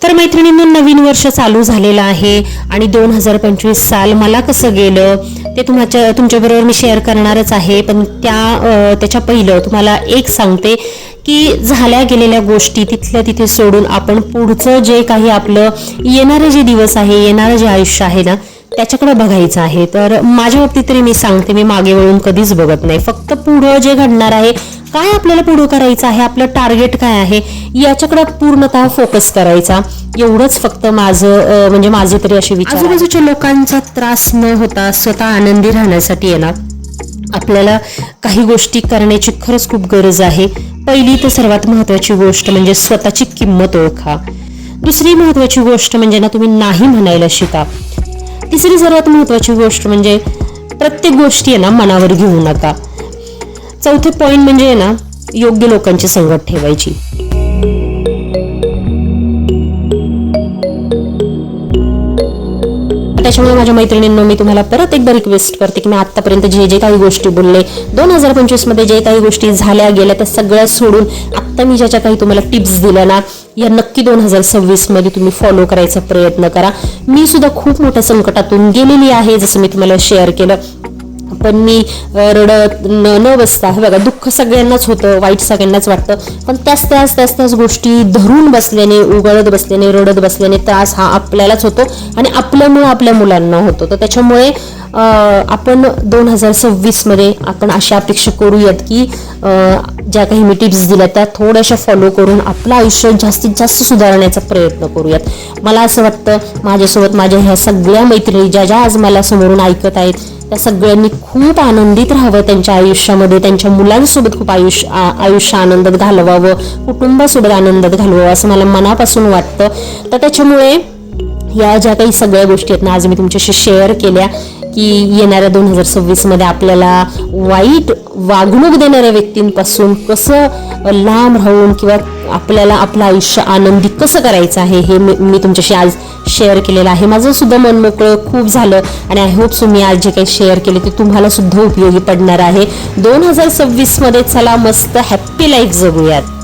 तर मैत्रिणींनो, नवीन वर्ष चालू झालेलं आहे आणि 2025 साल मला कसं गेलं ते तुमच्याबरोबर मी शेअर करणारच आहे. पण त्याच्या पहिलं तुम्हाला एक सांगते की झाल्या गेलेल्या गोष्टी तिथल्या तिथे सोडून आपण पुढचं जे काही आपलं येणारे जे दिवस आहे, येणारं जे आयुष्य आहे ना, त्याच्याकडे बघायचं आहे. तर माझ्या बाबतीत तरी मी सांगते, मी मागे वळून कधीच बघत नाही. फक्त पुढं जे घडणार आहे, काय आपल्याला पुढं करायचं आहे, आपलं टार्गेट काय आहे, याच्याकडे पूर्णतः फोकस करायचा. एवढंच फक्त माझे तरी असे विचार. आजूबाजूच्या लोकांचा त्रास न होता स्वतः आनंदी राहण्यासाठी आहे ना, आपल्याला काही गोष्टी करण्याची खरंच खूप गरज आहे. पहिली तर सर्वात महत्वाची गोष्ट म्हणजे स्वतःची किंमत ओळखा. दुसरी महत्वाची गोष्ट म्हणजे ना, तुम्ही नाही म्हणायला शिका. तिसरी सर्वात महत्वाची गोष्ट म्हणजे प्रत्येक गोष्टी आहे ना मनावर घेऊ नका. चौथे पॉइंट म्हणजे आहे ना, योग्य लोकांची संगत ठेवायची. त्याच्यामुळे माझ्या मैत्रिणींनो, मी तुम्हाला परत एकदा रिक्वेस्ट करते की मी आतापर्यंत जे काही गोष्टी बोलले, 2025 मध्ये जे काही गोष्टी झाल्या गेल्या त्या सगळ्या सोडून आता मी ज्याच्या काही तुम्हाला टिप्स दिल्या ना, या नक्की 2026 मध्ये तुम्ही फॉलो करायचा प्रयत्न करा. मी सुद्धा खूप मोठ्या संकटातून गेलेली आहे, जसं मी तुम्हाला शेअर केलं. पण मी रडत न बसता, हे बघा, दुःख सगळ्यांनाच होतं, वाईट सगळ्यांनाच वाटतं, पण त्याच गोष्टी धरून बसल्याने, उघडत बसल्याने, रडत बसल्याने त्रास हा आपल्यालाच होतो आणि आपल्यामुळे आपल्या मुलांना होतो. तर त्याच्यामुळे आपण 2026 मध्ये आपण अशा अपेक्षा करूयात की ज्या काही मी टिप्स दिल्या त्या थोड्याशा फॉलो करून आपलं आयुष्य जास्तीत जास्त सुधारण्याचा प्रयत्न करूयात. मला असं वाटतं, माझ्यासोबत माझ्या ह्या सगळ्या मैत्रिणी ज्या आज मला समोरून ऐकत आहेत, त्या सगळ्यांनी खूप आनंदित राहावं त्यांच्या आयुष्यामध्ये, त्यांच्या मुलांसोबत खूप आयुष्य आनंदात घालवावं, कुटुंबासोबत आनंदात घालवावं, असं मला मनापासून वाटतं. तर त्याच्यामुळे या ज्या काही सगळ्या गोष्टी आहेत ना, आज मी तुमच्याशी शेअर केल्या की येणाऱ्या 2026 मध्ये आपल्याला वाईट वागणूक देणाऱ्या व्यक्तींपासून कसं लांब राहून किंवा आपल्याला आपलं आयुष्य आनंदी कसं करायचं आहे, हे मी तुमच्याशी आज शेअर केलेलं आहे. माझं सुद्धा मन मोकळं खूप झालं आणि आय होप मी आज जे काही शेअर केले ते तुम्हाला सुद्धा उपयोगी पडणार आहे. 2026 मध्ये चला मस्त हॅप्पी लाईफ जगूयात.